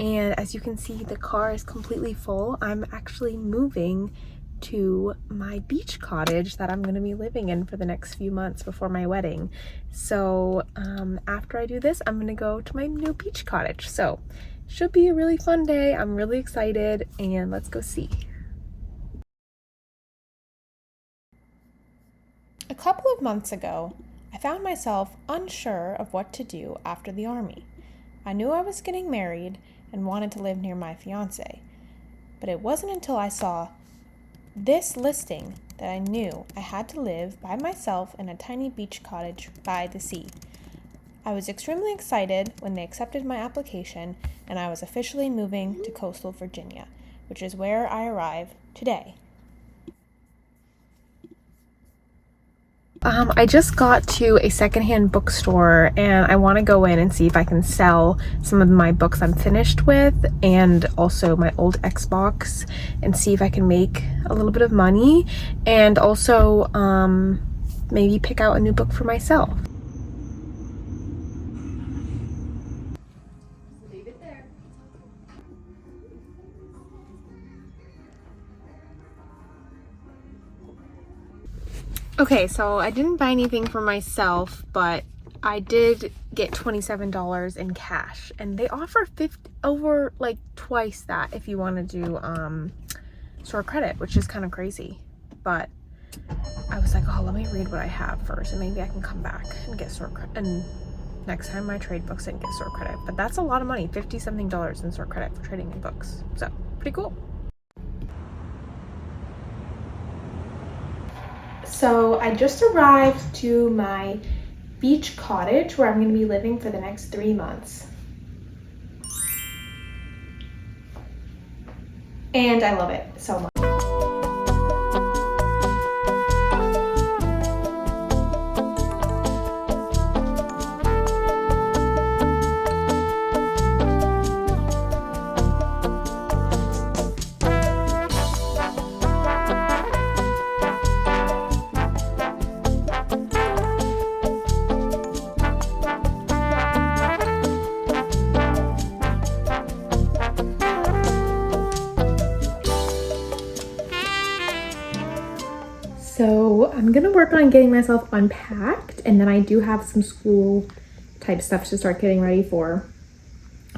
and as you can see, the car is completely full. I'm actually moving to my beach cottage that I'm going to be living in for the next few months before my wedding. So after I do this, I'm going to go to my new beach cottage. So should be a really fun day. I'm really excited, and let's go see. A couple of months ago, I found myself unsure of what to do after the army. I knew I was getting married and wanted to live near my fiance, but it wasn't until I saw this listing that I knew I had to live by myself in a tiny beach cottage by the sea. I was extremely excited when they accepted my application, and I was officially moving to coastal Virginia, which is where I arrive today. I just got to a secondhand bookstore, and I want to go in and see if I can sell some of my books I'm finished with and also my old Xbox, and see if I can make a little bit of money, and also maybe pick out a new book for myself. Leave it there. Okay, so I didn't buy anything for myself, but I did get $27 in cash, and they offer over like twice that if you want to do store credit, which is kind of crazy. But I was like, oh, let me read what I have first, and maybe I can come back and get store credit, and next time I trade books and get store credit. But that's a lot of money, $50 something in store credit for trading in books, so pretty cool. So I just arrived to my beach cottage where I'm going to be living for the next 3 months. And I love it so much. So I'm gonna work on getting myself unpacked, and then I do have some school type stuff to start getting ready for.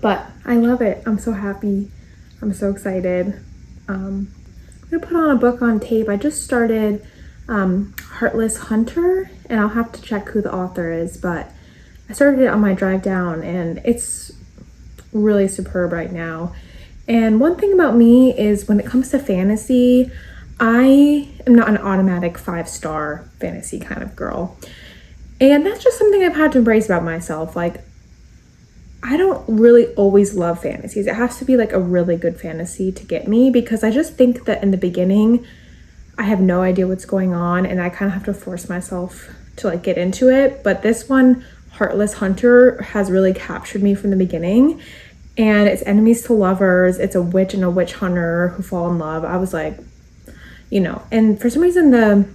But I love it. I'm so happy. I'm so excited. I'm gonna put on a book on tape. I just started Heartless Hunter, and I'll have to check who the author is, but I started it on my drive down, and it's really superb right now. And one thing about me is when it comes to fantasy, I am not an automatic 5-star fantasy kind of girl. And that's just something I've had to embrace about myself. Like, I don't really always love fantasies. It has to be like a really good fantasy to get me, because I just think that in the beginning, I have no idea what's going on, and I kind of have to force myself to like get into it. But this one, Heartless Hunter, has really captured me from the beginning. And it's enemies to lovers. It's a witch and a witch hunter who fall in love. I was like, you know, and for some reason the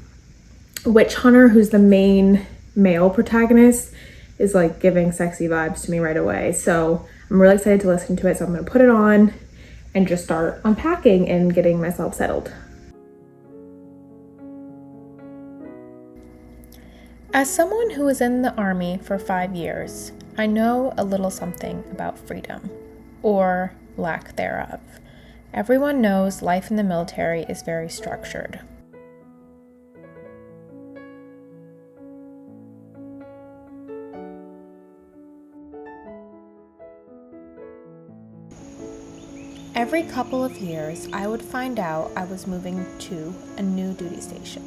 witch hunter, who's the main male protagonist, is like giving sexy vibes to me right away. So I'm really excited to listen to it. So I'm gonna put it on and just start unpacking and getting myself settled. As someone who was in the Army for 5 years, I know a little something about freedom, or lack thereof. Everyone knows life in the military is very structured. Every couple of years, I would find out I was moving to a new duty station.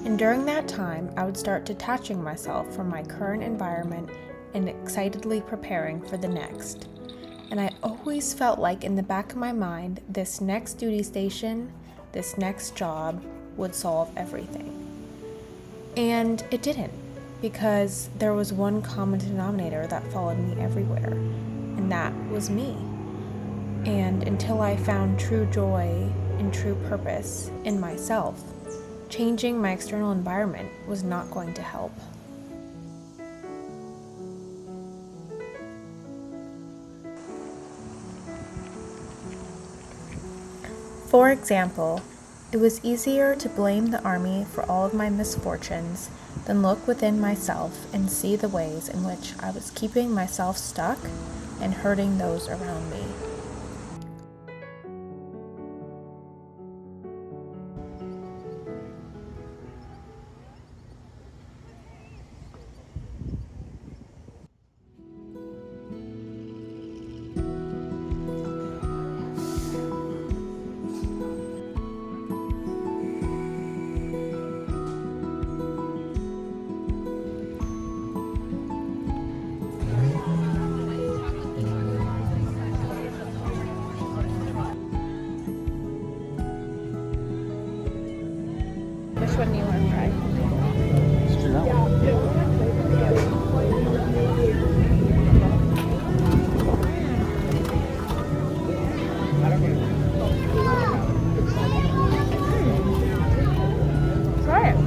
And during that time, I would start detaching myself from my current environment and excitedly preparing for the next. And I always felt like in the back of my mind, this next duty station, this next job would solve everything. And it didn't, because there was one common denominator that followed me everywhere, and that was me. And until I found true joy and true purpose in myself, changing my external environment was not going to help. For example, it was easier to blame the army for all of my misfortunes than look within myself and see the ways in which I was keeping myself stuck and hurting those around me. Which one do you want to try? Let's do that one. Try it.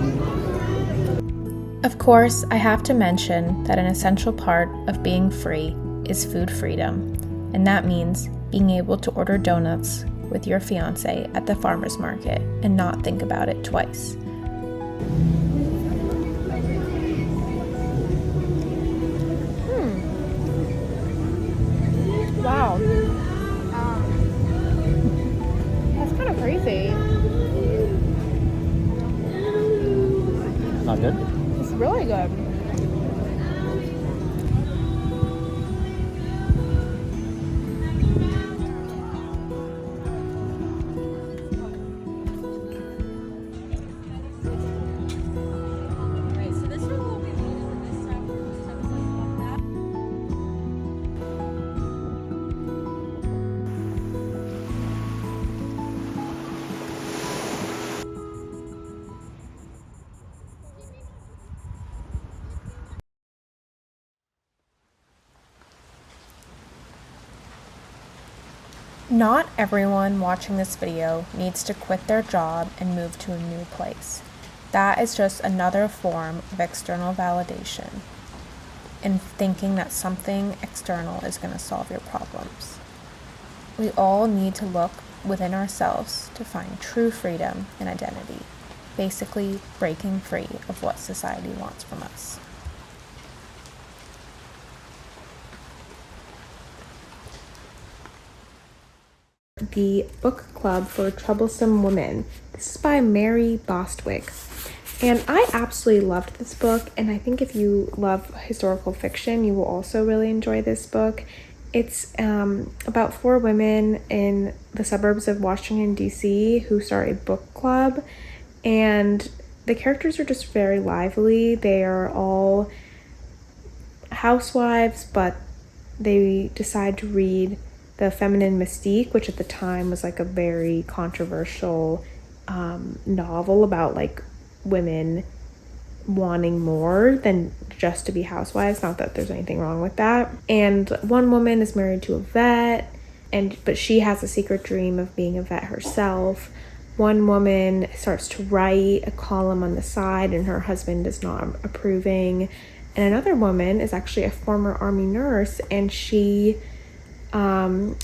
Of course, I have to mention that an essential part of being free is food freedom, and that means being able to order donuts with your fiance at the farmer's market and not think about it twice. Wow. That's kind of crazy. Not good? It's really good. Not everyone watching this video needs to quit their job and move to a new place. That is just another form of external validation and thinking that something external is going to solve your problems. We all need to look within ourselves to find true freedom and identity, basically breaking free of what society wants from us. The book club for Troublesome Women. This is by Mary Bostwick. And I absolutely loved this book, and I think if you love historical fiction, you will also really enjoy this book. It's about 4 women in the suburbs of Washington, D.C. who start a book club, and the characters are just very lively. They are all housewives, but they decide to read The Feminine Mystique, which at the time was like a very controversial novel about like women wanting more than just to be housewives. Not that there's anything wrong with that. And one woman is married to a vet, but she has a secret dream of being a vet herself. One woman starts to write a column on the side and her husband is not approving. And another woman is actually a former army nurse, and she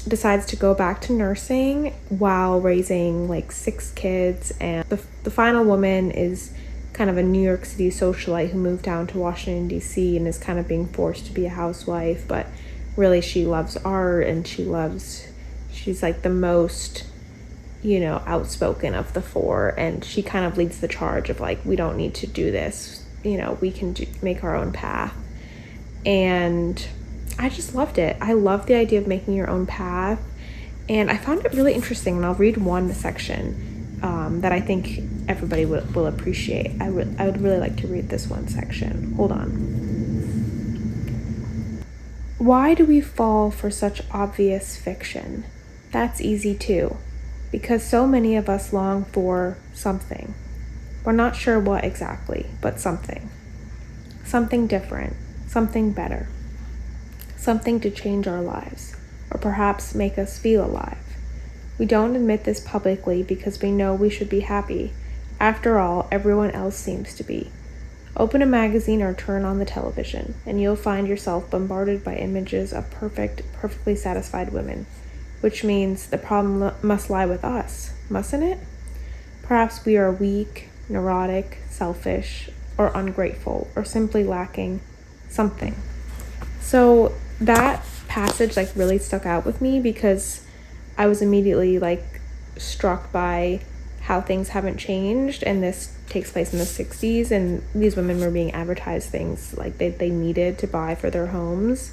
decides to go back to nursing while raising like 6 kids. And the final woman is kind of a New York City socialite who moved down to Washington, D.C. and is kind of being forced to be a housewife, but really she loves art and she's like the most, outspoken of the 4, and she kind of leads the charge of like, we don't need to do this, we can make our own path. And I just loved it. I love the idea of making your own path, and I found it really interesting, and I'll read one section that I think everybody will appreciate. I would really like to read this one section. Hold on. Why do we fall for such obvious fiction? That's easy too, because so many of us long for something. We're not sure what exactly, but something. Something different, something better. Something to change our lives, or perhaps make us feel alive. We don't admit this publicly because we know we should be happy. After all, everyone else seems to be. Open a magazine or turn on the television, and you'll find yourself bombarded by images of perfectly satisfied women. which means the problem must lie with us, mustn't it? Perhaps we are weak, neurotic, selfish, or ungrateful, or simply lacking something. So that passage like really stuck out with me because I was immediately like struck by how things haven't changed, and this takes place in the 60s, and these women were being advertised things like they needed to buy for their homes,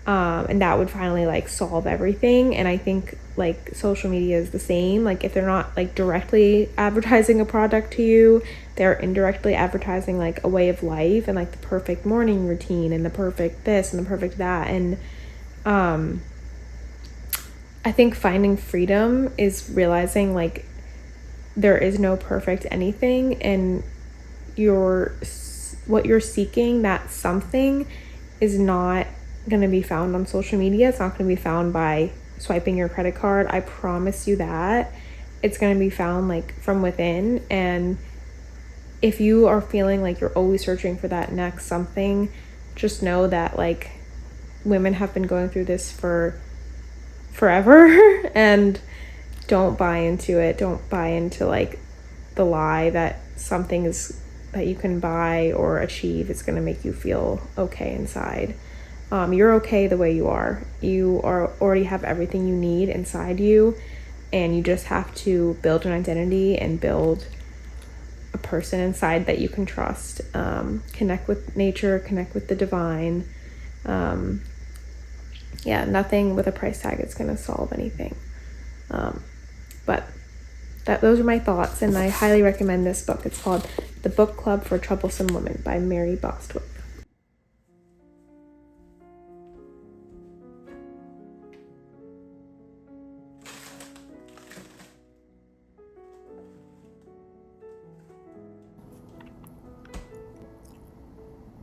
and that would finally like solve everything. And I think like social media is the same. Like if they're not like directly advertising a product to you, they're indirectly advertising like a way of life and like the perfect morning routine and the perfect this and the perfect that. And I think finding freedom is realizing like there is no perfect anything, and what you're seeking, that something, is not going to be found on social media. It's not going to be found by swiping your credit card. I promise you that. It's going to be found like from within. And if you are feeling like you're always searching for that next something, just know that like women have been going through this for forever and don't buy into it. Don't buy into like the lie that something is that you can buy or achieve is going to make you feel okay inside. You're okay the way you are. You already have everything you need inside you, and you just have to build an identity and build a person inside that you can trust. Connect with nature, connect with the divine. Nothing with a price tag is going to solve anything. But those are my thoughts, and I highly recommend this book. It's called The Book Club for Troublesome Women by Mary Bostwick.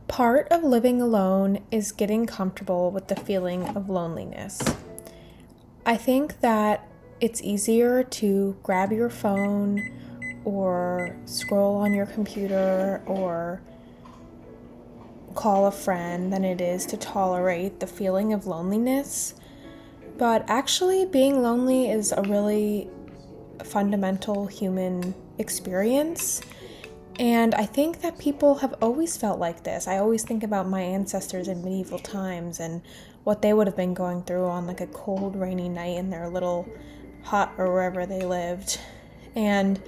Part of living alone is getting comfortable with the feeling of loneliness. I think that it's easier to grab your phone or scroll on your computer or call a friend than it is to tolerate the feeling of loneliness. But actually, being lonely is a really fundamental human experience. And I think that people have always felt like this. I always think about my ancestors in medieval times and what they would have been going through on like a cold, rainy night in their little hut or wherever they lived. And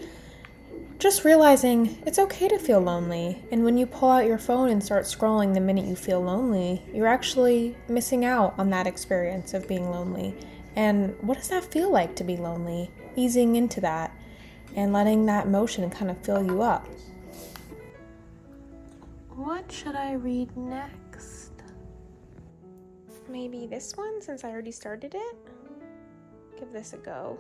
just realizing it's okay to feel lonely. And when you pull out your phone and start scrolling the minute you feel lonely, you're actually missing out on that experience of being lonely. And what does that feel like to be lonely? Easing into that and letting that emotion kind of fill you up. What should I read next? Maybe this one, since I already started it? Give this a go.